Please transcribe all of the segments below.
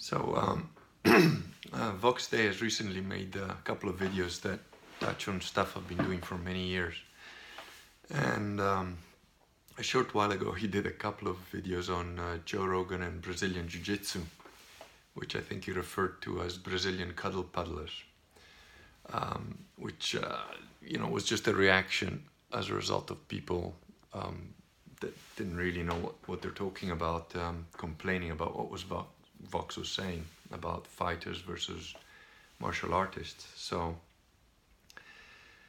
So, Vox Day has recently made a couple of videos that touch on stuff I've been doing for many years. And a short while ago, he did a couple of videos on Joe Rogan and Brazilian Jiu-Jitsu, which I think he referred to as Brazilian cuddle puddlers, which, was just a reaction as a result of people that didn't really know what they're talking about, complaining about what Vox was saying about fighters versus martial artists. So,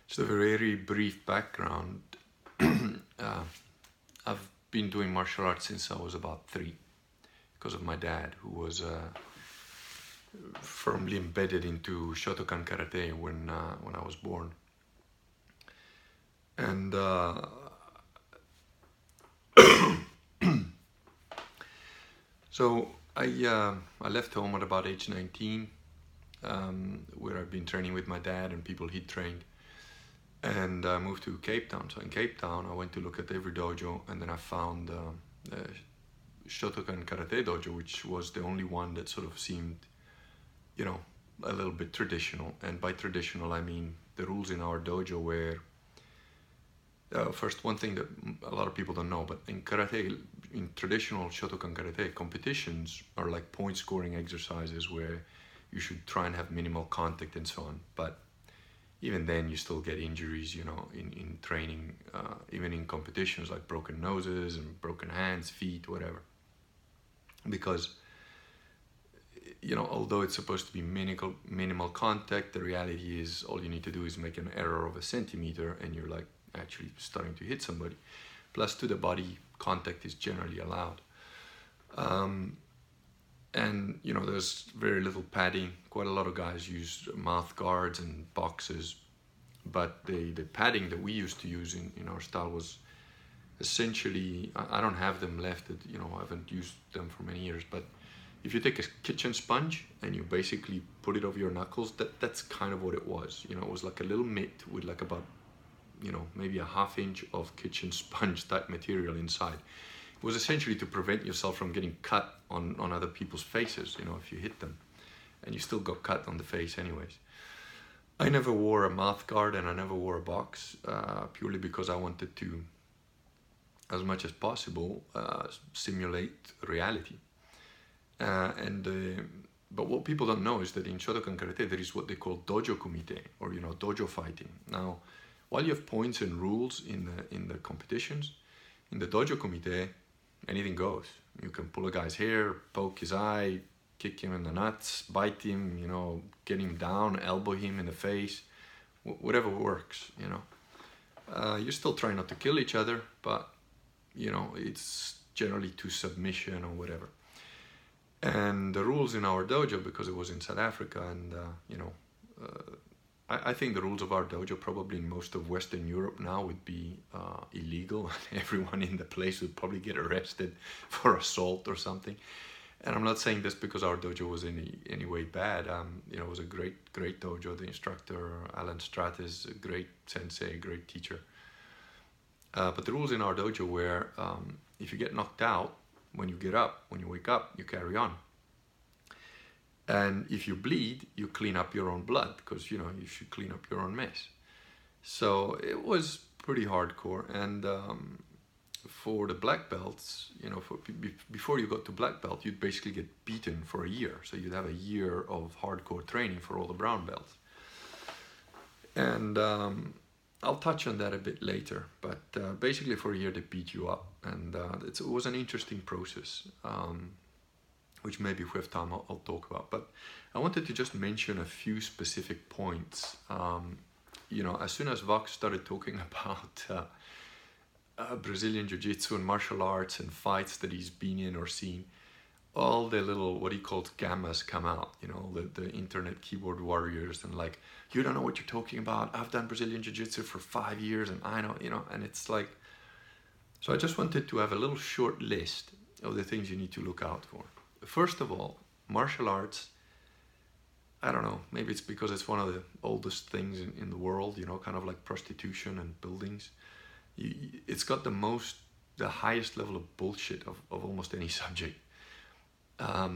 just a very brief background. I've been doing martial arts since I was about 3 because of my dad, who was firmly embedded into Shotokan Karate when I was born. And so I left home at about age 19, where I've been training with my dad and people he'd trained, and I moved to Cape Town. So in Cape Town, I went to look at every dojo, and then I found the Shotokan Karate dojo, which was the only one that sort of seemed, a little bit traditional. And by traditional, I mean the rules in our dojo were, first, one thing that a lot of people don't know, but in karate, in traditional Shotokan Karate, competitions are like point scoring exercises where you should try and have minimal contact and so on. But even then, you still get injuries, in training, even in competitions, like broken noses and broken hands, feet, whatever. Because, although it's supposed to be minimal contact, the reality is all you need to do is make an error of a centimeter and you're like actually starting to hit somebody. Plus, to the body, contact is generally allowed. And, there's very little padding. Quite a lot of guys use mouth guards and boxes. But the padding that we used to use in our style was essentially, I don't have them left. I haven't used them for many years. But if you take a kitchen sponge and you basically put it over your knuckles, that's kind of what it was. It was like a little mitt with like about, maybe a ½ inch of kitchen sponge type material inside. It was essentially to prevent yourself from getting cut on other people's faces, if you hit them. And you still got cut on the face anyways. I never wore a mouth guard and I never wore a box, purely because I wanted to, as much as possible, simulate reality. But what people don't know is that in Shotokan Karate there is what they call dojo kumite, or dojo fighting. Now, while you have points and rules in the competitions, in the dojo kumite, anything goes. You can pull a guy's hair, poke his eye, kick him in the nuts, bite him, get him down, elbow him in the face, whatever works. You still try not to kill each other, but it's generally to submission or whatever. And the rules in our dojo, because it was in South Africa, and I think the rules of our dojo probably in most of Western Europe now would be illegal. Everyone in the place would probably get arrested for assault or something. And I'm not saying this because our dojo was in any way bad. It was a great dojo. The instructor, Alan Stratis, a great sensei, great teacher. But the rules in our dojo were, if you get knocked out, when you wake up, you carry on. And if you bleed, you clean up your own blood, because, you should clean up your own mess. So it was pretty hardcore. And for the black belts, before you got to black belt, you'd basically get beaten for a year. So you'd have a year of hardcore training for all the brown belts. And I'll touch on that a bit later. But basically for a year, they beat you up. And it was an interesting process, which maybe if we have time, I'll talk about. But I wanted to just mention a few specific points. As soon as Vox started talking about Brazilian Jiu-Jitsu and martial arts and fights that he's been in or seen, all the little, what he calls gammas come out, the internet keyboard warriors, and like, you don't know what you're talking about. I've done Brazilian Jiu-Jitsu for 5 years and I know, and it's like, so I just wanted to have a little short list of the things you need to look out for. First of all, martial arts, I don't know, maybe it's because it's one of the oldest things in the world, kind of like prostitution and buildings. It's got the highest level of bullshit of almost any subject.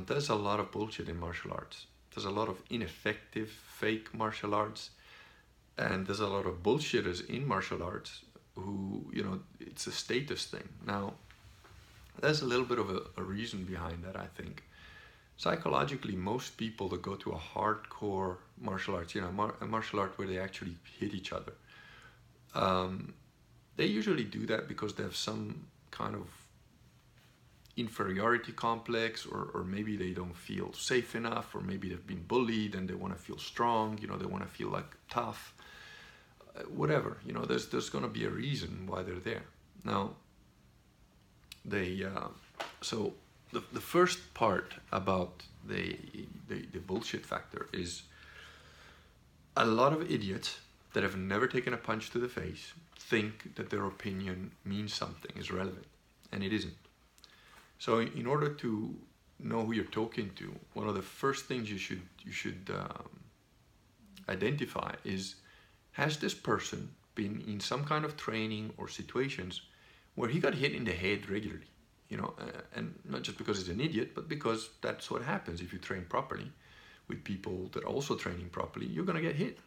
there's a lot of bullshit in martial arts. There's a lot of ineffective, fake martial arts, and there's a lot of bullshitters in martial arts who, it's a status thing. Now, there's a little bit of a reason behind that, I think. Psychologically, most people that go to a hardcore martial arts, a martial art where they actually hit each other, they usually do that because they have some kind of inferiority complex, or maybe they don't feel safe enough, or maybe they've been bullied and they want to feel strong, they want to feel like tough, whatever, there's going to be a reason why they're there. Now, so the first part about the bullshit factor is a lot of idiots that have never taken a punch to the face think that their opinion means something, is relevant, and it isn't. So in order to know who you're talking to, one of the first things you should identify is, has this person been in some kind of training or situations where he got hit in the head regularly? And not just because he's an idiot, but because that's what happens if you train properly with people that are also training properly. You're going to get hit.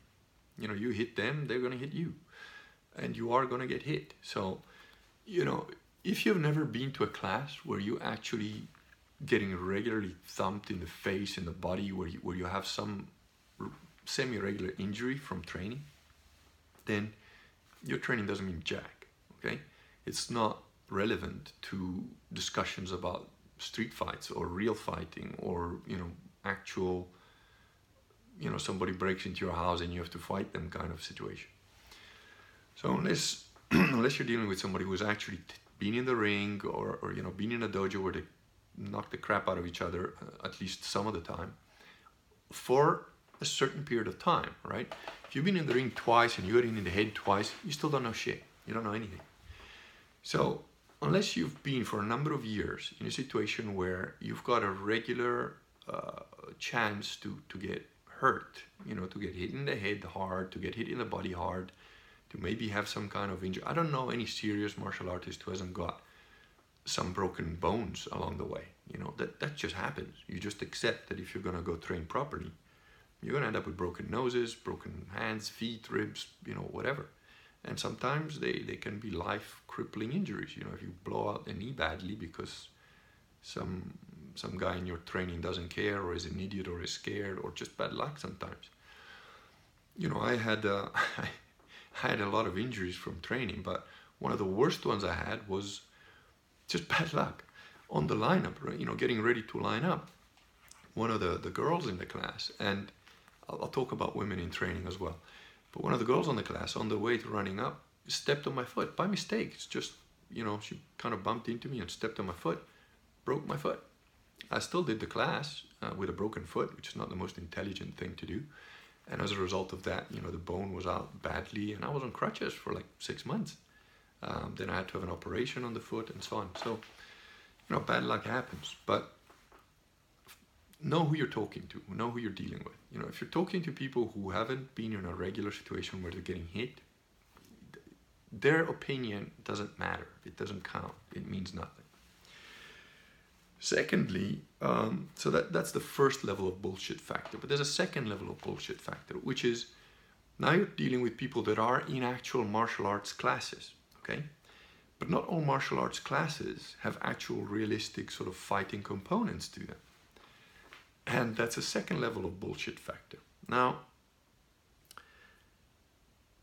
You hit them, they're going to hit you, and you are going to get hit. So, if you've never been to a class where you actually getting regularly thumped in the face, in the body, where you have some semi-regular injury from training, then your training doesn't mean jack, okay? It's not relevant to discussions about street fights or real fighting, or actual, somebody breaks into your house and you have to fight them kind of situation. So unless you're dealing with somebody who's actually been in the ring, or been in a dojo where they knock the crap out of each other, at least some of the time, for a certain period of time, right? If you've been in the ring twice and you got in the head twice, you still don't know shit. You don't know anything. So unless you've been for a number of years in a situation where you've got a regular chance to get hurt, to get hit in the head hard, to get hit in the body hard, to maybe have some kind of injury. I don't know any serious martial artist who hasn't got some broken bones along the way. That just happens. You just accept that if you're going to go train properly, you're going to end up with broken noses, broken hands, feet, ribs, whatever. And sometimes they can be life-crippling injuries. If you blow out a knee badly because some guy in your training doesn't care, or is an idiot, or is scared, or just bad luck sometimes. I had a lot of injuries from training, but one of the worst ones I had was just bad luck on the lineup, right? Getting ready to line up. One of the girls in the class, and I'll talk about women in training as well, but one of the girls on the class, on the way to running up, stepped on my foot by mistake. It's just, she kind of bumped into me and stepped on my foot, broke my foot. I still did the class with a broken foot, which is not the most intelligent thing to do. And as a result of that, the bone was out badly, and I was on crutches for like 6 months. Then I had to have an operation on the foot and so on. So, bad luck happens, but know who you're talking to, know who you're dealing with. If you're talking to people who haven't been in a regular situation where they're getting hit, their opinion doesn't matter. It doesn't count. It means nothing. Secondly, so that's the first level of bullshit factor. But there's a second level of bullshit factor, which is now you're dealing with people that are in actual martial arts classes, okay? But not all martial arts classes have actual realistic sort of fighting components to them. And that's a second level of bullshit factor. Now,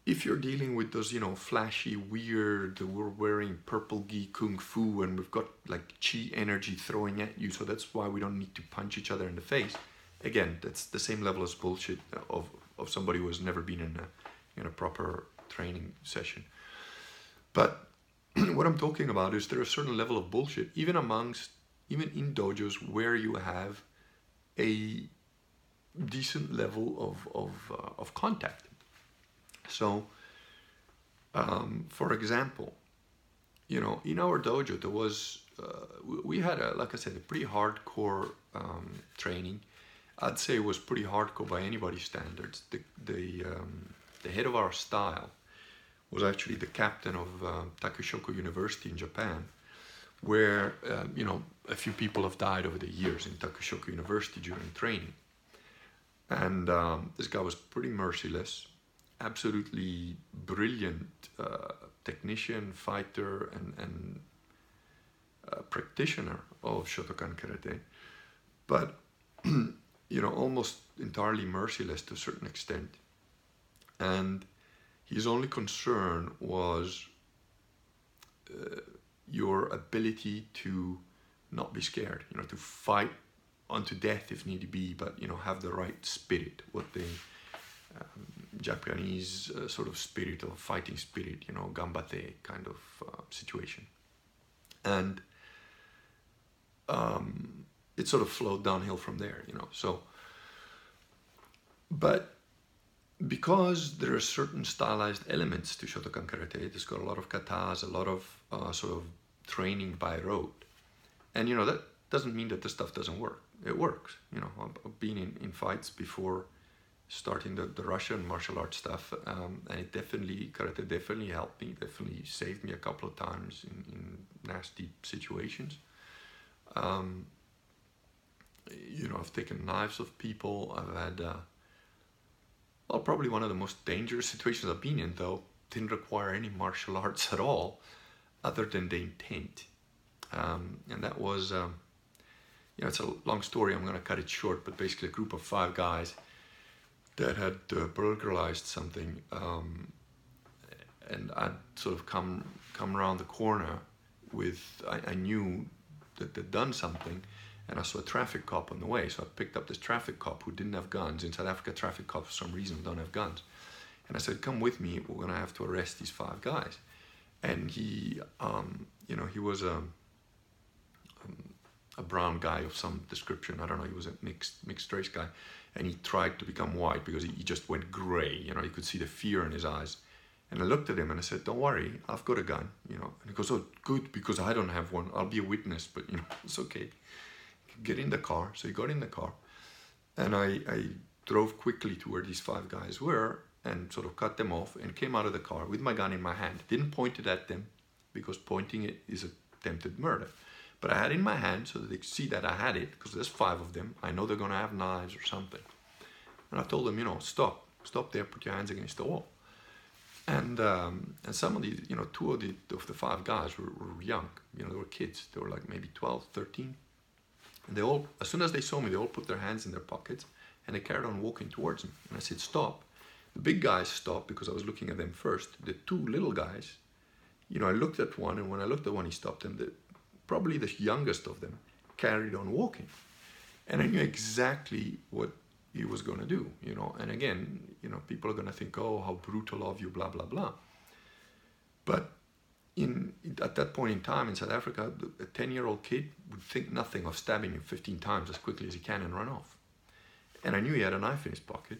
if you're dealing with those, flashy, weird, we're wearing purple gi kung fu and we've got like chi energy throwing at you, so that's why we don't need to punch each other in the face. Again, that's the same level as bullshit of somebody who has never been in a proper training session. But what I'm talking about is there a certain level of bullshit, even in dojos where you have a decent level of contact. So, for example, in our dojo, there was, we had, like I said, a pretty hardcore training. I'd say it was pretty hardcore by anybody's standards. The head of our style was actually the captain of Takushoku University in Japan, where, a few people have died over the years in Takushoku University during training. And this guy was pretty merciless, absolutely brilliant technician, fighter, and practitioner of Shotokan Karate, but almost entirely merciless to a certain extent. And his only concern was your ability to not be scared, to fight unto death if need be, but have the right spirit, what the Japanese sort of spirit or fighting spirit, gambate kind of situation. And it sort of flowed downhill from there, so, but because there are certain stylized elements to Shotokan Karate, it's got a lot of katas, a lot of sort of training by rote. And, that doesn't mean that this stuff doesn't work. It works. I've been in fights before starting the Russian martial arts stuff, and karate definitely helped me, definitely saved me a couple of times in nasty situations. I've taken knives of people. I've had, probably one of the most dangerous situations I've been in, though, didn't require any martial arts at all, other than the intent. And that was, it's a long story, I'm going to cut it short, but basically a group of 5 guys that had burglarized something, and I'd sort of come around the corner with, I knew that they'd done something, and I saw a traffic cop on the way, so I picked up this traffic cop who didn't have guns. In South Africa, traffic cops for some reason don't have guns. And I said, come with me, we're going to have to arrest these 5 guys. And he, he was a brown guy of some description. I don't know, he was a mixed race guy. And he tried to become white because he just went gray. You could see the fear in his eyes. And I looked at him and I said, don't worry, I've got a gun. And he goes, oh, good, because I don't have one. I'll be a witness, but it's okay. Get in the car. So he got in the car. And I drove quickly to where these 5 guys were and sort of cut them off and came out of the car with my gun in my hand. Didn't point it at them because pointing it is attempted murder. But I had it in my hand so that they could see that I had it, because there's 5 of them. I know they're going to have knives or something. And I told them, stop there, put your hands against the wall. And some of these, 2 of the 5 guys were young, they were kids. They were like maybe 12, 13. And they all, as soon as they saw me, they all put their hands in their pockets and they carried on walking towards me. And I said, stop. The big guys stopped because I was looking at them first. The 2 little guys, I looked at one, and when I looked at one, he stopped, and probably the youngest of them carried on walking. And I knew exactly what he was going to do, And again, people are going to think, oh, how brutal of you, blah, blah, blah. But at that point in time in South Africa, a 10-year-old kid would think nothing of stabbing him 15 times as quickly as he can and run off. And I knew he had a knife in his pocket.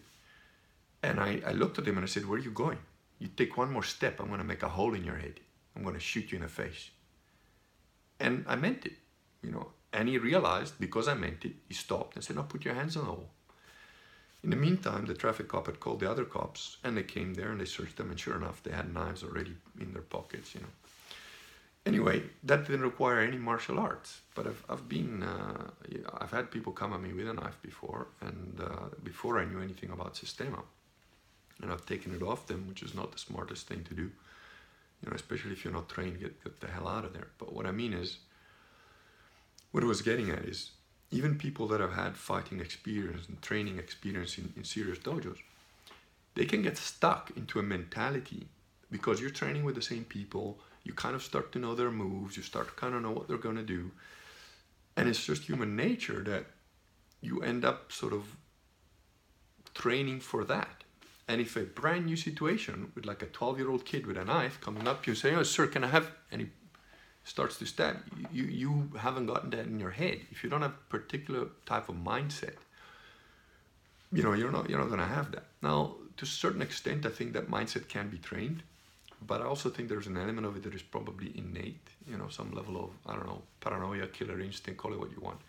And I looked at him and I said, where are you going? You take one more step, I'm going to make a hole in your head. I'm going to shoot you in the face. And I meant it, And he realized, because I meant it, he stopped and said, no, put your hands on the wall. In the meantime, the traffic cop had called the other cops, and they came there and they searched them, and sure enough, they had knives already in their pockets, Anyway, that didn't require any martial arts, but I've had people come at me with a knife before, and before I knew anything about Sistema, and I've taken it off them, which is not the smartest thing to do, especially if you're not trained, get the hell out of there. But what I mean is, what I was getting at is, even people that have had fighting experience and training experience in serious dojos, they can get stuck into a mentality because you're training with the same people, you kind of start to know their moves, you start to kind of know what they're going to do. And it's just human nature that you end up sort of training for that. And if a brand new situation with like a 12-year-old kid with a knife coming up, you say, oh, sir, can I have, and he starts to stab, you haven't gotten that in your head. If you don't have a particular type of mindset, you're not going to have that. Now, to a certain extent, I think that mindset can be trained, but I also think there's an element of it that is probably innate, some level of, I don't know, paranoia, killer instinct, call it what you want.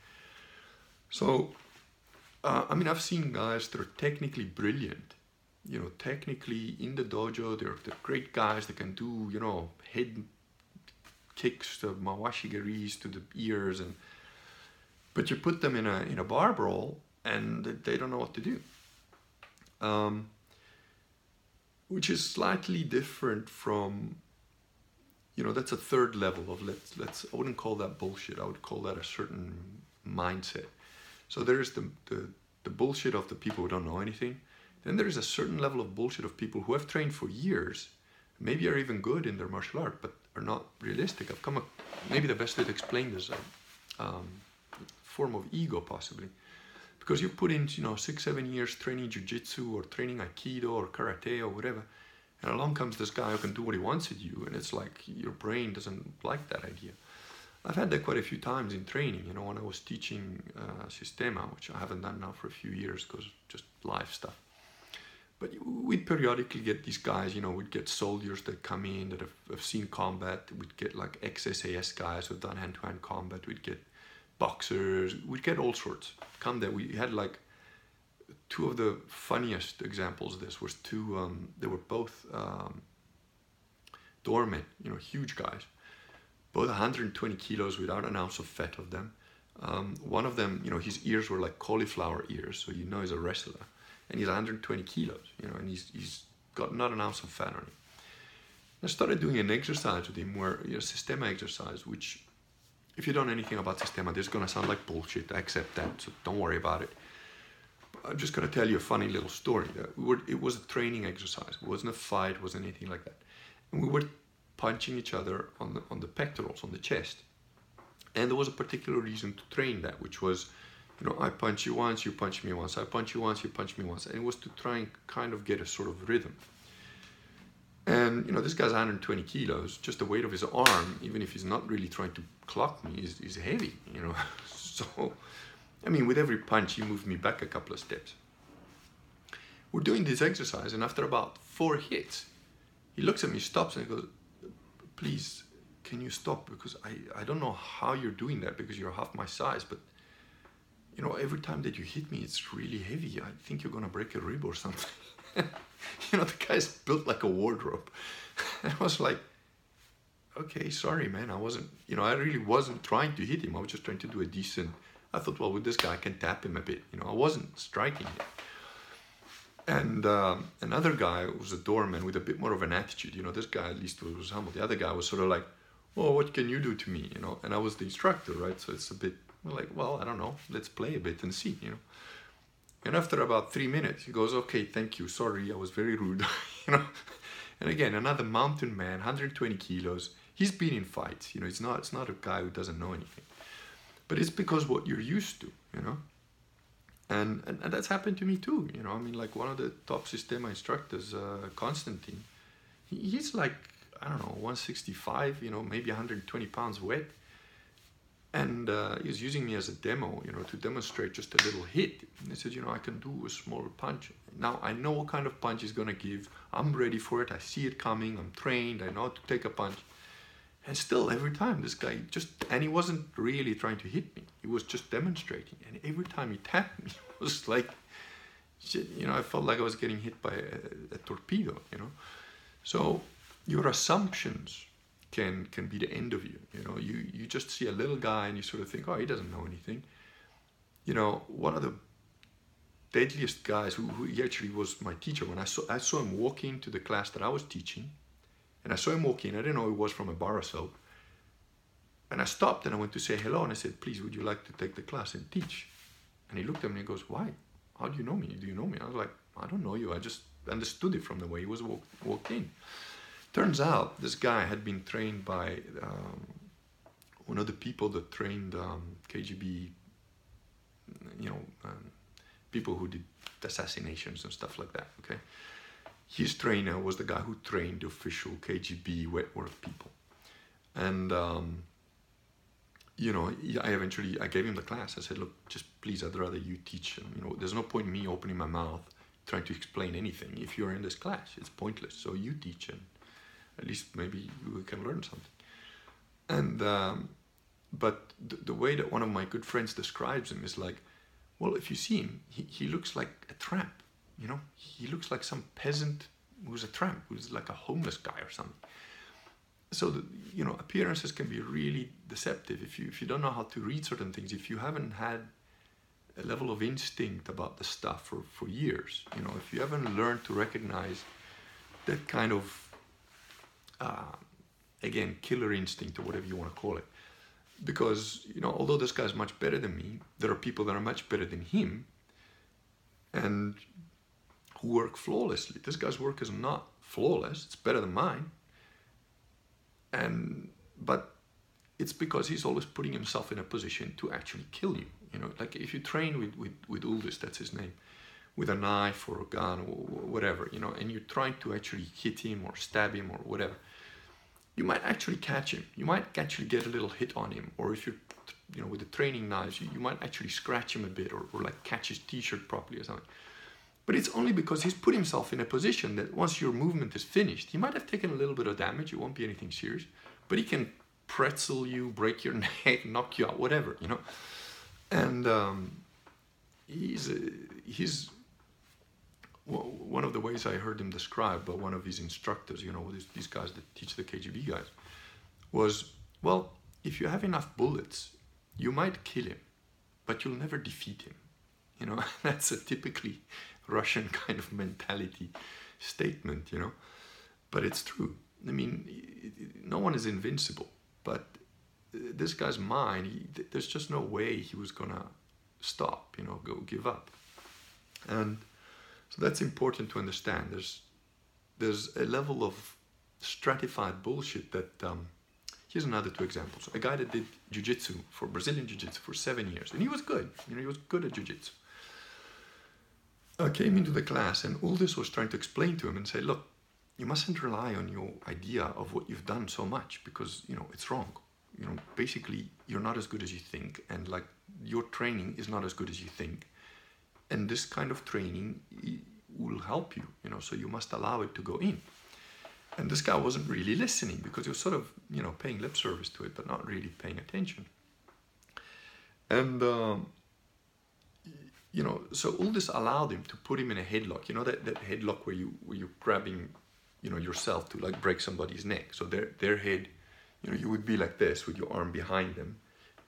So, I've seen guys that are technically brilliant, technically in the dojo, they're great guys, they can do, head kicks, the mawashi-garis to the ears, but you put them in a bar brawl and they don't know what to do. Which is slightly different from, that's a third level of I wouldn't call that bullshit. I would call that a certain mindset. So there's the bullshit of the people who don't know anything. Then there is a certain level of bullshit of people who have trained for years, maybe are even good in their martial art, but are not realistic. Maybe the best way to explain this, form of ego possibly. Because you put in, 6-7 years training jujitsu or training aikido or karate or whatever, and along comes this guy who can do what he wants at you, and it's like your brain doesn't like that idea. I've had that quite a few times in training, when I was teaching Sistema, which I haven't done now for a few years because just life stuff. But we'd periodically get these guys, we'd get soldiers that come in that have seen combat. We'd get like ex-SAS guys who've done hand-to-hand combat. We'd get boxers. We'd get all sorts come there. We had like two of the funniest examples of this was two, they were both doormen, huge guys, both 120 kilos without an ounce of fat of them. One of them, his ears were like cauliflower ears, so he's a wrestler. And he's 120 kilos, and he's got not an ounce of fat on him. I started doing an exercise with him where, Sistema exercise, which if you don't know anything about Sistema, this is going to sound like bullshit. I accept that, so don't worry about it. But I'm just going to tell you a funny little story. It was a training exercise. It wasn't a fight, it wasn't anything like that. And we were punching each other on the pectorals, on the chest. And there was a particular reason to train that, which was, I punch you once, you punch me once. I punch you once, you punch me once. And it was to try and kind of get a sort of rhythm. And, this guy's 120 kilos. Just the weight of his arm, even if he's not really trying to clock me, is heavy, So, with every punch, he moved me back a couple of steps. We're doing this exercise, and after about 4 hits, he looks at me, stops, and he goes, please, can you stop? Because I don't know how you're doing that because you're half my size, but every time that you hit me, it's really heavy. I think you're going to break a rib or something. The guy's built like a wardrobe. And I was like, okay, sorry, man. I wasn't, I really wasn't trying to hit him. I was just trying to do a decent, I thought, well, with this guy, I can tap him a bit. I wasn't striking him. And another guy was a doorman with a bit more of an attitude. This guy at least was humble. The other guy was sort of like, well, what can you do to me? And I was the instructor, right? So it's a bit like, well, I don't know. Let's play a bit and see, And after about 3 minutes, he goes, okay, thank you. Sorry, I was very rude, And again, another mountain man, 120 kilos. He's been in fights, It's not a guy who doesn't know anything. But it's because what you're used to, And that's happened to me too, like one of the top Sistema instructors, Constantine, he's like, I don't know, 165, maybe 120 pounds wet. And he was using me as a demo, to demonstrate just a little hit. And he said, I can do a smaller punch. Now I know what kind of punch he's going to give. I'm ready for it. I see it coming. I'm trained. I know how to take a punch. And still, every time, this guy and he wasn't really trying to hit me. He was just demonstrating. And every time he tapped me, it was like, shit, I felt like I was getting hit by a torpedo, So your assumptions can be the end of you. You just see a little guy and you sort of think, oh, he doesn't know anything. One of the deadliest guys who he actually was my teacher, when I saw him walk into the class that I was teaching, and I saw him walk in, I didn't know he was from a bar or so, and I stopped and I went to say hello, and I said, please, would you like to take the class and teach? And he looked at me and he goes, why? How do you know me? Do you know me? I was like, I don't know you. I just understood it from the way he was walked in. Turns out this guy had been trained by one of the people that trained KGB, people who did assassinations and stuff like that, okay? His trainer was the guy who trained the official KGB wet work people. And, I gave him the class. I said, look, just please, I'd rather you teach. There's no point in me opening my mouth trying to explain anything. If you're in this class, it's pointless. So you teach, and at least maybe we can learn something. And but the way that one of my good friends describes him is like, well, if you see him, he looks like a tramp, He looks like some peasant who's a tramp, who's like a homeless guy or something. so appearances can be really deceptive if you don't know how to read certain things, if you haven't had a level of instinct about the stuff for years, if you haven't learned to recognize that kind of again, killer instinct or whatever you want to call it. Because, although this guy's much better than me, there are people that are much better than him and who work flawlessly. This guy's work is not flawless, it's better than mine. But it's because he's always putting himself in a position to actually kill you. Like if you train with Uldis, that's his name, with a knife or a gun or whatever, and you're trying to actually hit him or stab him or whatever, you might actually catch him. You might actually get a little hit on him. Or if you're, with the training knives, you might actually scratch him a bit or like catch his t-shirt properly or something. But it's only because he's put himself in a position that once your movement is finished, he might have taken a little bit of damage. It won't be anything serious, but he can pretzel you, break your neck, knock you out, whatever, And he's one of the ways I heard him described by one of his instructors, these guys that teach the KGB guys, was, well, if you have enough bullets, you might kill him, but you'll never defeat him. That's a typically Russian kind of mentality statement, but it's true. I mean, no one is invincible, but this guy's mind, there's just no way he was gonna stop, go give up. And so that's important to understand. There's a level of stratified bullshit that, here's another two examples. A guy that did jujitsu, Brazilian jiu-jitsu for 7 years, and he was good, he was good at jiu-jitsu. Came into the class, and all this was trying to explain to him and say, look, you mustn't rely on your idea of what you've done so much because, it's wrong. Basically, you're not as good as you think, and like your training is not as good as you think. And this kind of training will help you, so you must allow it to go in. And this guy wasn't really listening because he was sort of, paying lip service to it, but not really paying attention. And, so all this allowed him to put him in a headlock, that headlock where you're grabbing, yourself to like break somebody's neck. So their head, you would be like this with your arm behind them,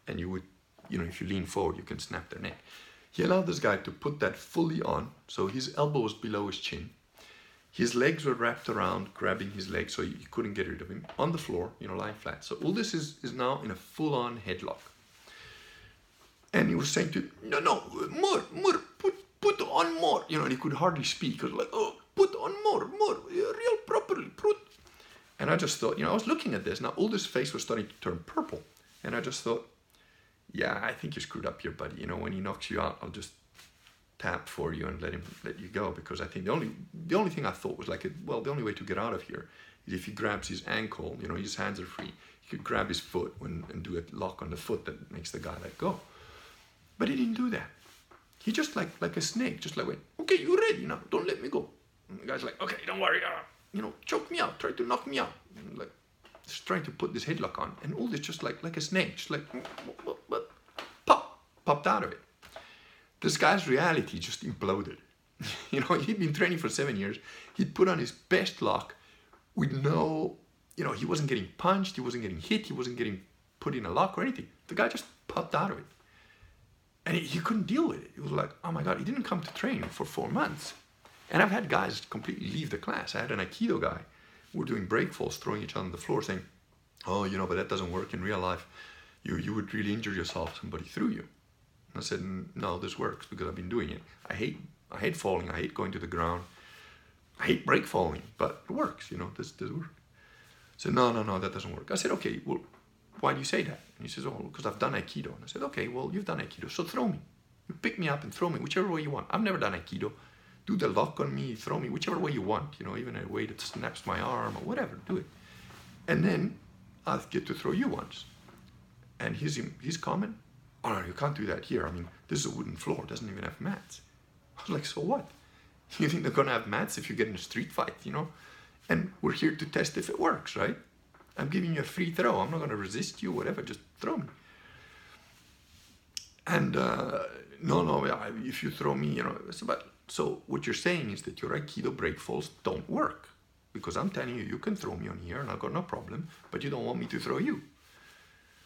and you would, if you lean forward, you can snap their neck. He allowed this guy to put that fully on, so his elbow was below his chin. His legs were wrapped around, grabbing his legs, so you couldn't get rid of him. On the floor, lying flat. So all this is now in a full-on headlock. And he was saying to, no, more, put on more. And he could hardly speak. He was like, oh, put on more, real properly, put. And I just thought, I was looking at this. Now, all this face was starting to turn purple. And I just thought, yeah, I think you screwed up here, buddy. When he knocks you out, I'll just tap for you and let you go. Because I think the only thing I thought was like, the only way to get out of here is if he grabs his ankle, his hands are free. He could grab his foot and do a lock on the foot that makes the guy let go. But he didn't do that. He just like a snake, just like went, okay, you're ready now, don't let me go. And the guy's like, okay, don't worry, choke me out, try to knock me out. And like, just trying to put this headlock on. And all this just like a snake, just like, popped out of it. This guy's reality just imploded. He'd been training for 7 years. He'd put on his best lock with no, he wasn't getting punched, he wasn't getting hit, he wasn't getting put in a lock or anything. The guy just popped out of it. And he couldn't deal with it. It was like, oh my God, he didn't come to train for 4 months. And I've had guys completely leave the class. I had an Aikido guy. We're doing break falls, throwing each other on the floor, saying, oh, but that doesn't work in real life. You would really injure yourself if somebody threw you. And I said, no, this works because I've been doing it. I hate falling. I hate going to the ground. I hate break falling, but it works. This works. I said, no, that doesn't work. I said, okay, well, why do you say that? And he says, oh, because I've done Aikido. And I said, okay, well, you've done Aikido, so throw me. You pick me up and throw me, whichever way you want. I've never done Aikido. Do the lock on me, throw me, whichever way you want, even a way that snaps my arm or whatever, do it. And then I'll get to throw you once. And his comment, oh, no, you can't do that here. I mean, this is a wooden floor, it doesn't even have mats. I was like, so what? You think they're going to have mats if you get in a street fight, And we're here to test if it works, right? I'm giving you a free throw. I'm not going to resist you, whatever. Just throw me. And no, if you throw me, so what you're saying is that your Aikido break falls don't work. because I'm telling you, you can throw me on here and I've got no problem, but you don't want me to throw you.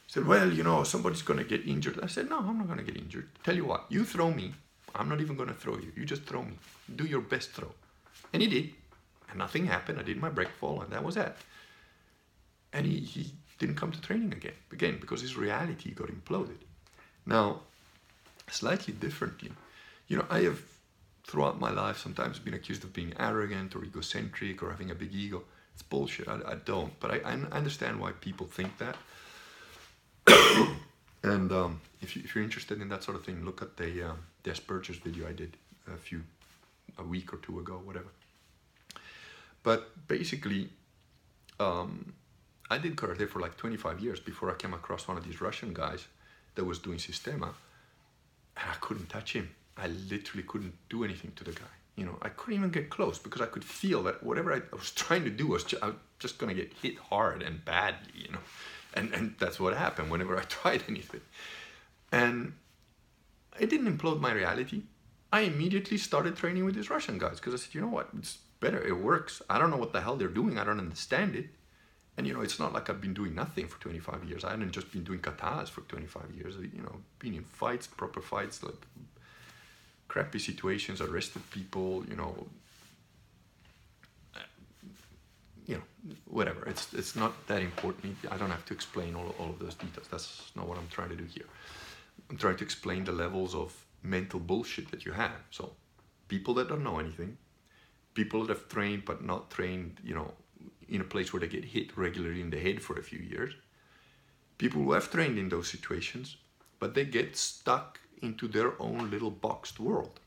He said, well, you know, somebody's going to get injured. I said, no, I'm not going to get injured. Tell you what, you throw me, I'm not even going to throw you. You just throw me. Do your best throw. And he did. And nothing happened. I did my break fall, and that was it. And he didn't come to training again, because his reality got imploded. Now, slightly differently, you know, I have throughout my life sometimes been accused of being arrogant or egocentric or having a big ego. It's bullshit. I don't. But I understand why people think that. And if you're interested in that sort of thing, look at the Asperger's video I did a week or two ago, whatever. But basically, I did karate for like 25 years before I came across one of these Russian guys that was doing Sistema, and I couldn't touch him. I literally couldn't do anything to the guy. You know, I couldn't even get close because I could feel that whatever I was trying to do I was just going to get hit hard and badly, you know. And that's what happened whenever I tried anything. And it didn't implode my reality. I immediately started training with these Russian guys because I said, you know what, it's better, it works. I don't know what the hell they're doing, I don't understand it. And, you know, it's not like I've been doing nothing for 25 years. I haven't just been doing katas for 25 years. You know, been in fights, proper fights, like crappy situations, arrested people, you know, whatever. It's not that important. I don't have to explain all of those details. That's not what I'm trying to do here. I'm trying to explain the levels of mental bullshit that you have. So people that don't know anything, people that have trained but not trained, you know, in a place where they get hit regularly in the head for a few years, people who have trained in those situations, but they get stuck into their own little boxed world.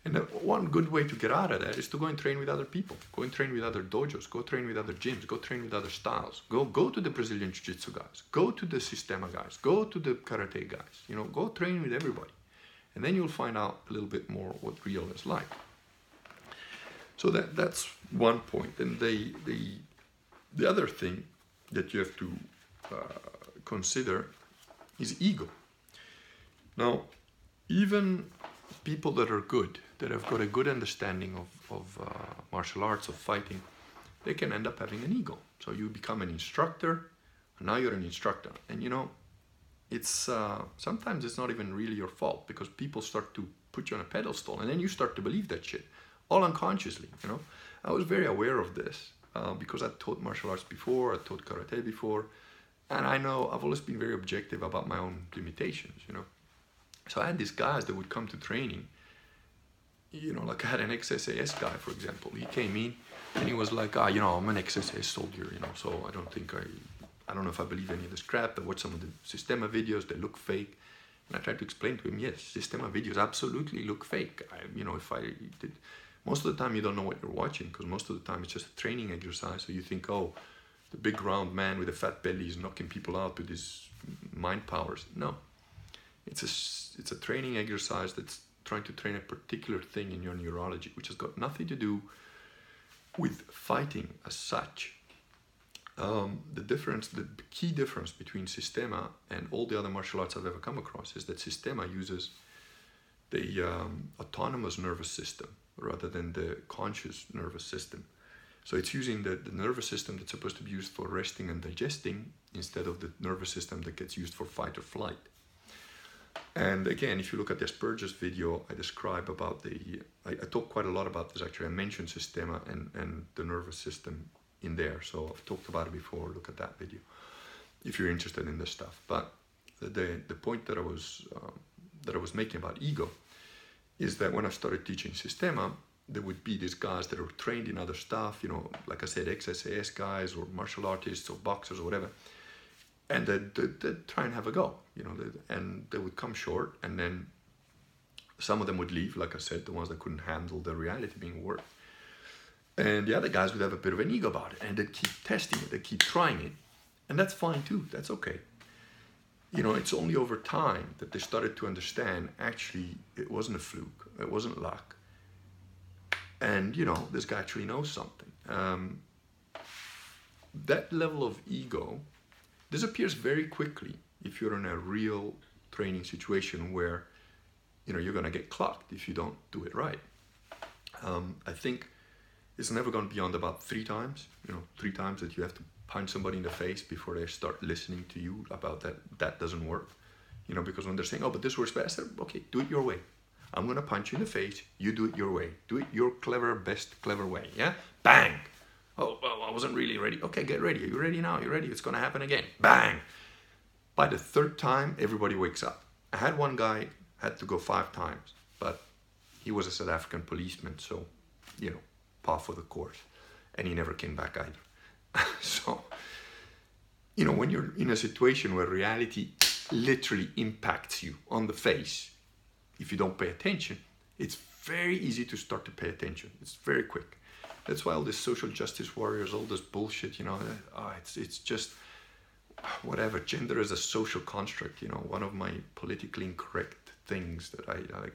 And one good way to get out of that is to go and train with other people. Go and train with other dojos. Go train with other gyms. Go train with other styles. Go to the Brazilian Jiu-Jitsu guys. Go to the Sistema guys. Go to the Karate guys. You know, go train with everybody. And then you'll find out a little bit more what real is like. So that's one point. And the other thing that you have to consider is ego. Now, even people that are good, that have got a good understanding of martial arts, of fighting, they can end up having an ego. So you become an instructor, and now you're an instructor. And you know, it's sometimes it's not even really your fault, because people start to put you on a pedestal, and then you start to believe that shit, all unconsciously, you know. I was very aware of this because I taught martial arts before, I taught karate before, and I know I've always been very objective about my own limitations, you know. So I had these guys that would come to training, you know, like I had an ex-SAS guy, for example. He came in and he was like, you know, I'm an ex-SAS soldier, you know, so I don't know if I believe any of this crap. I watched some of the Sistema videos, they look fake. And I tried to explain to him, yes, Sistema videos absolutely look fake. Most of the time you don't know what you're watching, because most of the time it's just a training exercise. So you think, oh, the big round man with a fat belly is knocking people out with his mind powers. No. It's a training exercise that's trying to train a particular thing in your neurology, which has got nothing to do with fighting as such. The key difference between Sistema and all the other martial arts I've ever come across is that Sistema uses the autonomous nervous system rather than the conscious nervous system. So it's using the nervous system that's supposed to be used for resting and digesting instead of the nervous system that gets used for fight or flight. And again, if you look at the Asperger's video, I describe about I talk quite a lot about this actually. I mentioned Sistema and the nervous system in there. So I've talked about it before, look at that video if you're interested in this stuff. But the point that I was making about ego is that when I started teaching Sistema, there would be these guys that are trained in other stuff, you know, like I said, ex-SAS guys or martial artists or boxers or whatever. And they'd try and have a go, you know, and they would come short, and then some of them would leave, like I said, the ones that couldn't handle the reality being worked. And the other guys would have a bit of an ego about it, and they'd keep testing it, they'd keep trying it, and that's fine too, that's okay. You know, it's only over time that they started to understand, actually, it wasn't a fluke, it wasn't luck. And, you know, this guy actually knows something. That level of ego disappears very quickly if you're in a real training situation where, you know, you're going to get clocked if you don't do it right. I think it's never gone beyond about 3 times. 3 times that you have to punch somebody in the face before they start listening to you about that doesn't work. Because when they're saying, oh, but this works best, okay, do it your way. I'm gonna punch you in the face, you do it your way. Do it your best clever way, yeah? Bang! Oh, well, I wasn't really ready. Okay, get ready. Are you ready now? You ready? It's gonna happen again. Bang! By the 3rd time, everybody wakes up. I had one guy, had to go 5 times, but he was a South African policeman, so, par for the course. And he never came back either. So, when you're in a situation where reality literally impacts you on the face, if you don't pay attention, it's very easy to start to pay attention. It's very quick. That's why all this social justice warriors, all this bullshit, it's just whatever. Gender is a social construct, one of my politically incorrect things that I like.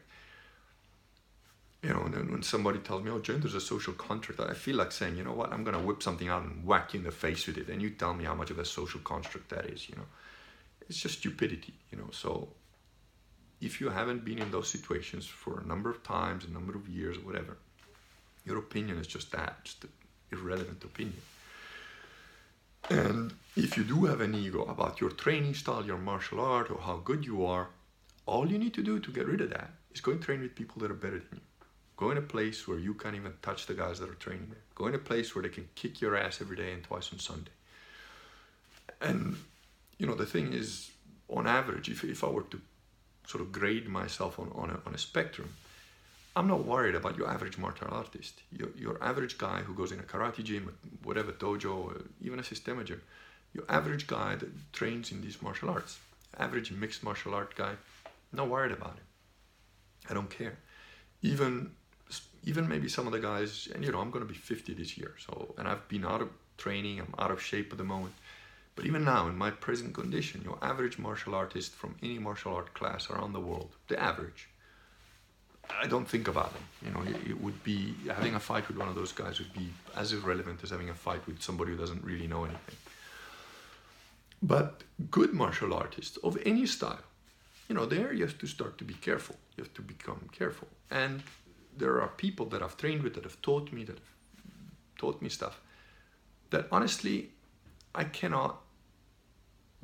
And then when somebody tells me, oh, gender is a social construct, I feel like saying, you know what, I'm going to whip something out and whack you in the face with it. And you tell me how much of a social construct that is, It's just stupidity, So if you haven't been in those situations for a number of times, a number of years, or whatever, your opinion is just that, just an irrelevant opinion. And if you do have an ego about your training style, your martial art, or how good you are, all you need to do to get rid of that is go and train with people that are better than you. Go in a place where you can't even touch the guys that are training there. Go in a place where they can kick your ass every day and twice on Sunday. And, the thing is, on average, if I were to sort of grade myself on a spectrum, I'm not worried about your average martial artist. Your average guy who goes in a karate gym, whatever dojo, or even a Sistema gym. Your average guy that trains in these martial arts. Average mixed martial art guy, not worried about it. I don't care. Even maybe some of the guys, and I'm going to be 50 this year, and I've been out of training, I'm out of shape at the moment. But even now, in my present condition, your average martial artist from any martial art class around the world, the average, I don't think about them. It would be, having a fight with one of those guys would be as irrelevant as having a fight with somebody who doesn't really know anything. But good martial artists of any style, there you have to start to be careful. You have to become careful. And there are people that I've trained with, that have taught me stuff, that honestly, I cannot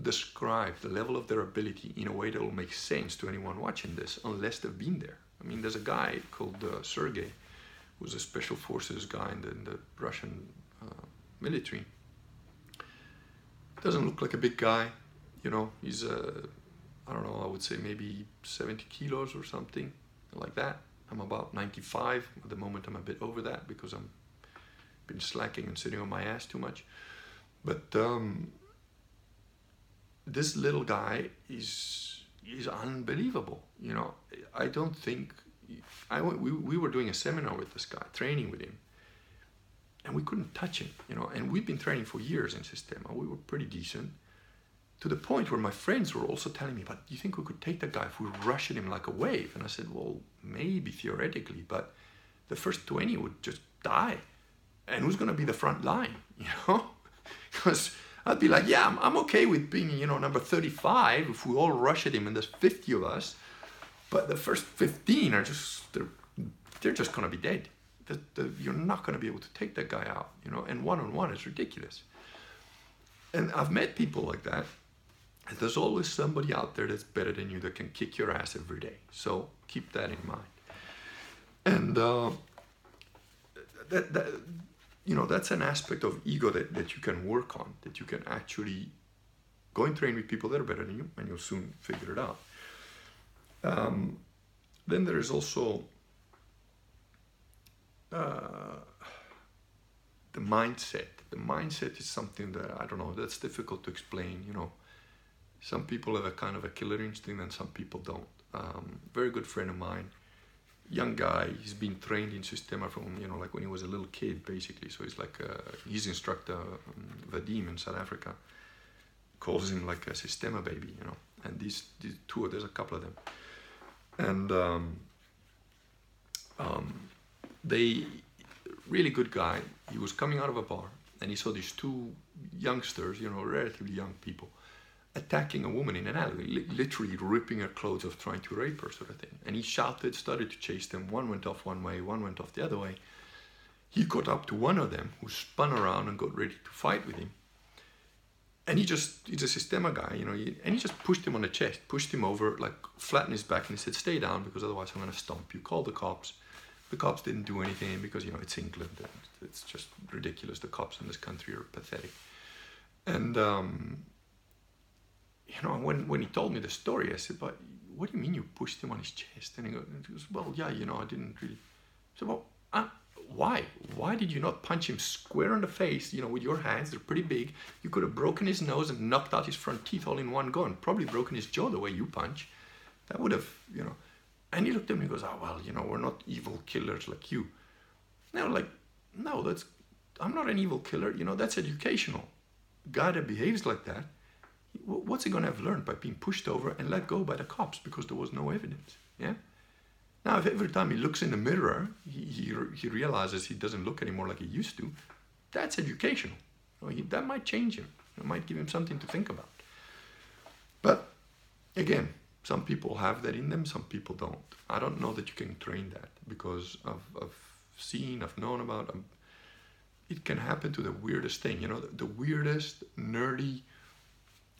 describe the level of their ability in a way that will make sense to anyone watching this, unless they've been there. I mean, there's a guy called Sergey, who's a special forces guy in the Russian military. Doesn't look like a big guy, he's I don't know, I would say maybe 70 kilos or something like that. I'm about 95. At the moment, I'm a bit over that because I've been slacking and sitting on my ass too much. But this little guy is unbelievable. I don't think... We were doing a seminar with this guy, training with him, and we couldn't touch him, And we've been training for years in Sistema. We were pretty decent, to the point where my friends were also telling me, but do you think we could take that guy if we rushed him like a wave? And I said, well, maybe theoretically, but the first 20 would just die. And who's going to be the front line, Because I'd be like, yeah, I'm okay with being, number 35 if we all rush at him and there's 50 of us. But the first 15 are they're just going to be dead. You're not going to be able to take that guy out, and one-on-one is ridiculous. And I've met people like that. There's always somebody out there that's better than you that can kick your ass every day. So keep that in mind. And that's an aspect of ego that you can work on, that you can actually go and train with people that are better than you, and you'll soon figure it out. Then there is also the mindset. The mindset is something that, I don't know, that's difficult to explain, Some people have a kind of a killer instinct and some people don't. Very good friend of mine, young guy, he's been trained in Sistema from, like when he was a little kid, basically. So he's like, his instructor, Vadim in South Africa, calls him like a Sistema baby, And these two, there's a couple of them. And they, really good guy, he was coming out of a bar and he saw these two youngsters, relatively young people, attacking a woman in an alley, literally ripping her clothes off, trying to rape her, sort of thing. And he shouted, started to chase them. One went off one way, one went off the other way. he got up to one of them who spun around and got ready to fight with him. And he's a Sistema guy, and he just pushed him on the chest, pushed him over, like flattened his back, and he said, stay down, because otherwise I'm going to stomp you. Call the cops. The cops didn't do anything because, it's England. And it's just ridiculous. The cops in this country are pathetic. And, when he told me the story, I said, but what do you mean you pushed him on his chest? And he goes, well, yeah, I didn't really. So, well, why? Why did you not punch him square on the face, with your hands? They're pretty big. You could have broken his nose and knocked out his front teeth all in one go, and probably broken his jaw the way you punch. That would have, And he looked at me and goes, oh, well, we're not evil killers like you. No, I'm not an evil killer. That's educational. A guy that behaves like that, what's he going to have learned by being pushed over and let go by the cops because there was no evidence? Yeah. Now, if every time he looks in the mirror, he realizes he doesn't look anymore like he used to, that's educational. That might change him. It might give him something to think about. But again, some people have that in them, some people don't. I don't know that you can train that because I've seen, I've known about. It can happen to the weirdest thing. The weirdest, nerdy,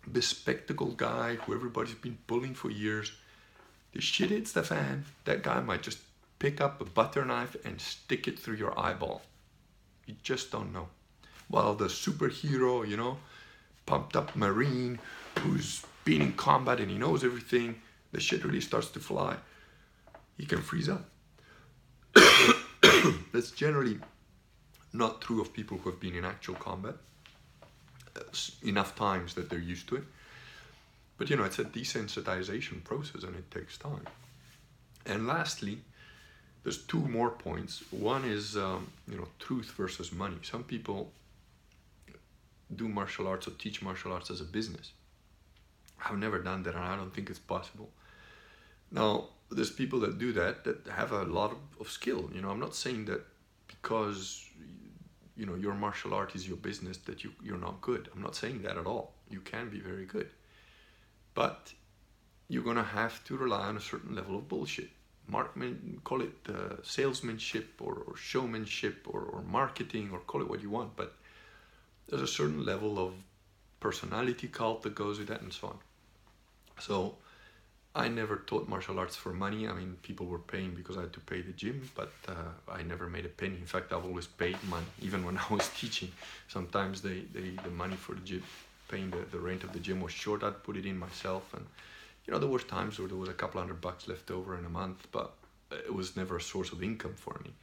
bespectacled guy who everybody's been bullying for years. The shit hits the fan, that guy might just pick up a butter knife and stick it through your eyeball. You just don't know. While the superhero, pumped up Marine, who's been in combat and he knows everything, the shit really starts to fly. He can freeze up. That's generally not true of people who have been in actual combat enough times that they're used to it. But, it's a desensitization process and it takes time. And lastly, there's two more points. One is, truth versus money. Some people do martial arts or teach martial arts as a business. I've never done that and I don't think it's possible. Now, there's people that do that have a lot of skill. I'm not saying that because, your martial art is your business that you're not good. I'm not saying that at all. You can be very good. But you're going to have to rely on a certain level of bullshit. Call it salesmanship or showmanship or marketing, or call it what you want. But there's a certain level of personality cult that goes with that and so on. So I never taught martial arts for money. I mean, people were paying because I had to pay the gym, but I never made a penny. In fact, I've always paid money, even when I was teaching. Sometimes the money for the gym, paying the rent of the gym was short. I'd put it in myself, and there were times where there was a couple $100 left over in a month, but it was never a source of income for me.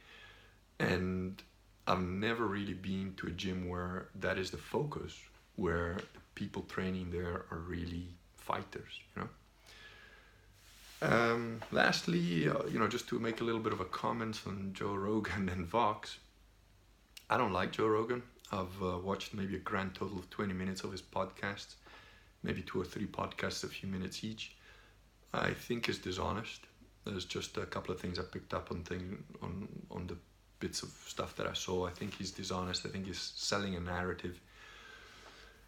And I've never really been to a gym where that is the focus, where the people training there are really fighters, Lastly, just to make a little bit of a comment on Joe Rogan and Vox, I don't like Joe Rogan. I've watched maybe a grand total of 20 minutes of his podcasts, maybe 2 or 3 podcasts, a few minutes each. I think is dishonest. There's just a couple of things I picked up on the bits of stuff that I saw. I think he's dishonest. I think he's selling a narrative.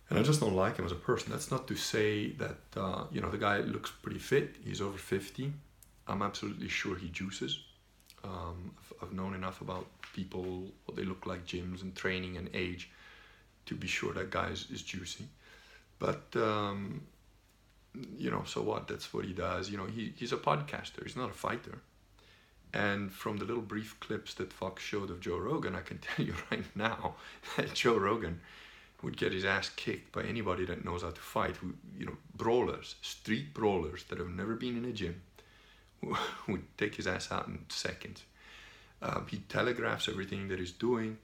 And I just don't like him as a person. That's not to say that, the guy looks pretty fit. He's over 50. I'm absolutely sure he juices. I've known enough about people, what they look like, gyms and training and age, to be sure that guy is juicy. But, so what? That's what he does. He's a podcaster. He's not a fighter. And from the little brief clips that Fox showed of Joe Rogan, I can tell you right now that Joe Rogan would get his ass kicked by anybody that knows how to fight. Brawlers, street brawlers that have never been in a gym, would take his ass out in seconds. He telegraphs everything that he's doing.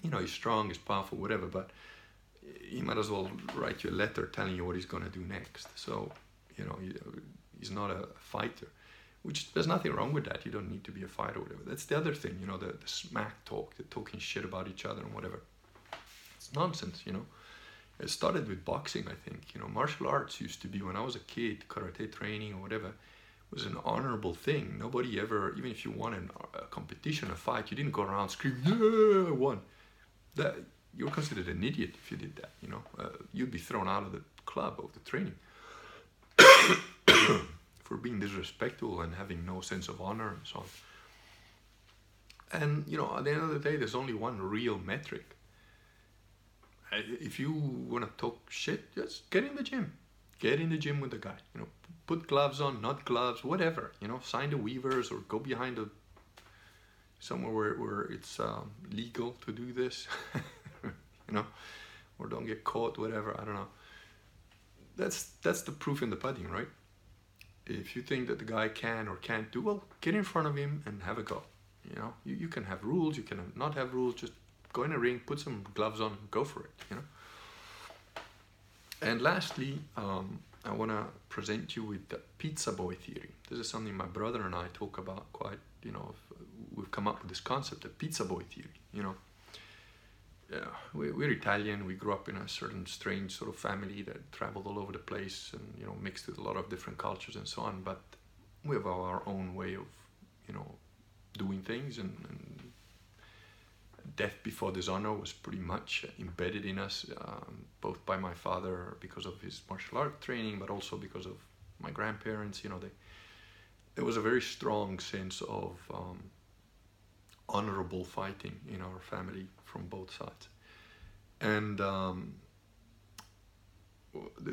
He's strong, he's powerful, whatever, but he might as well write you a letter telling you what he's going to do next. So, he's not a fighter, which there's nothing wrong with that. You don't need to be a fighter or whatever. That's the other thing, the smack talk, the talking shit about each other and whatever. It's nonsense, It started with boxing, I think. Martial arts used to be, when I was a kid, karate training or whatever, was an honorable thing. Nobody ever, even if you won a competition, a fight, you didn't go around screaming, yeah, I won. You're considered an idiot if you did that, You'd be thrown out of the club, of the training, for being disrespectful and having no sense of honor and so on. And, you know, at the end of the day, there's only one real metric. If you want to talk shit, just get in the gym. Get in the gym with the guy. You know, put gloves on, not gloves, whatever. You know, sign the weavers or go behind somewhere where it's legal to do this. You know, or don't get caught, whatever. I don't know. That's the proof in the pudding, right? If you think that the guy can or can't do, well, get in front of him and have a go. You know, you can have rules, you can not have rules, just go in a ring, put some gloves on, and go for it, you know. And lastly, I want to present you with the pizza boy theory. This is something my brother and I talk about quite, you know, we've come up with this concept, the pizza boy theory, you know. Yeah, we're Italian, we grew up in a certain strange sort of family that traveled all over the place and, you know, mixed with a lot of different cultures and so on, but we have our own way of, you know, doing things, and death before dishonor was pretty much embedded in us, both by my father because of his martial art training, but also because of my grandparents. You know, there was a very strong sense of honorable fighting in our family from both sides. And the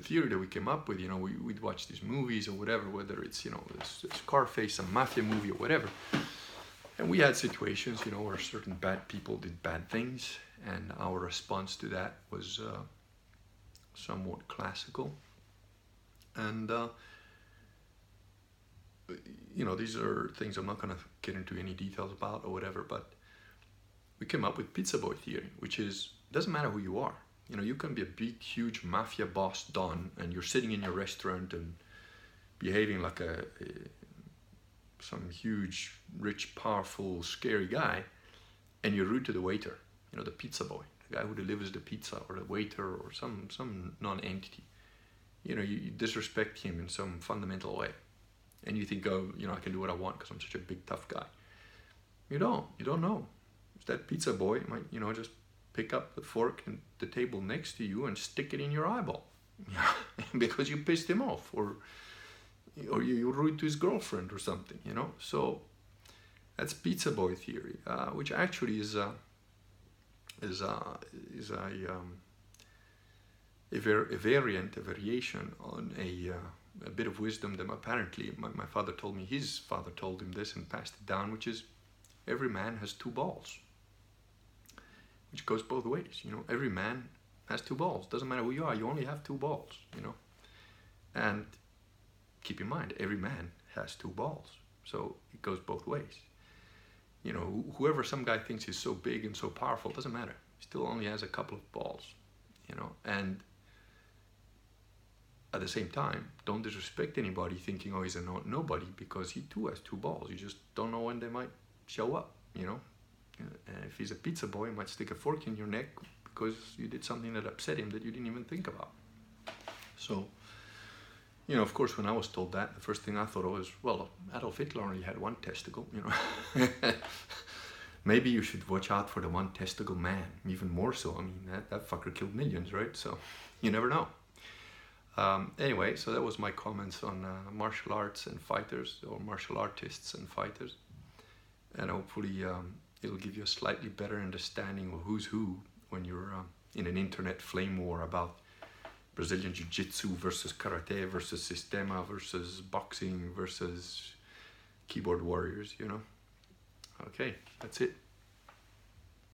theory that we came up with, you know, we'd watch these movies or whatever, whether it's, you know, it's Scarface, a mafia movie or whatever. And we had situations, you know, where certain bad people did bad things, and our response to that was somewhat classical. And, you know, these are things I'm not going to get into any details about or whatever, but we came up with pizza boy theory, which is, doesn't matter who you are. You know, you can be a big, huge mafia boss don, and you're sitting in your restaurant and behaving like some huge, rich, powerful, scary guy, and you're rude to the waiter, you know, the pizza boy, the guy who delivers the pizza, or the waiter, or some non-entity. You know, you disrespect him in some fundamental way, and you think, oh, you know, I can do what I want because I'm such a big, tough guy. You don't know. That pizza boy might, you know, just pick up the fork and the table next to you and stick it in your eyeball because you pissed him off, or you're rude to his girlfriend or something, you know. So that's pizza boy theory, which actually is a variation on a bit of wisdom that apparently my father told me. His father told him this and passed it down, which is every man has two balls, which goes both ways. You know, every man has two balls. Doesn't matter who you are, you only have two balls, you know. And keep in mind, every man has two balls, so it goes both ways. You know, whoever some guy thinks is so big and so powerful, doesn't matter. He still only has a couple of balls, you know. And at the same time, don't disrespect anybody thinking, oh, he's a nobody, because he too has two balls. You just don't know when they might show up, you know. If he's a pizza boy, he might stick a fork in your neck because you did something that upset him that you didn't even think about. So, you know, of course, when I was told that, the first thing I thought was, well, Adolf Hitler only had one testicle, you know. Maybe you should watch out for the one testicle man, even more so. I mean, that fucker killed millions, right? So, you never know. Anyway, so that was my comments on martial arts and fighters, or martial artists and fighters. And hopefully it'll give you a slightly better understanding of who's who when you're in an internet flame war about Brazilian Jiu-Jitsu versus Karate versus Sistema versus boxing versus keyboard warriors, you know. Okay, that's it.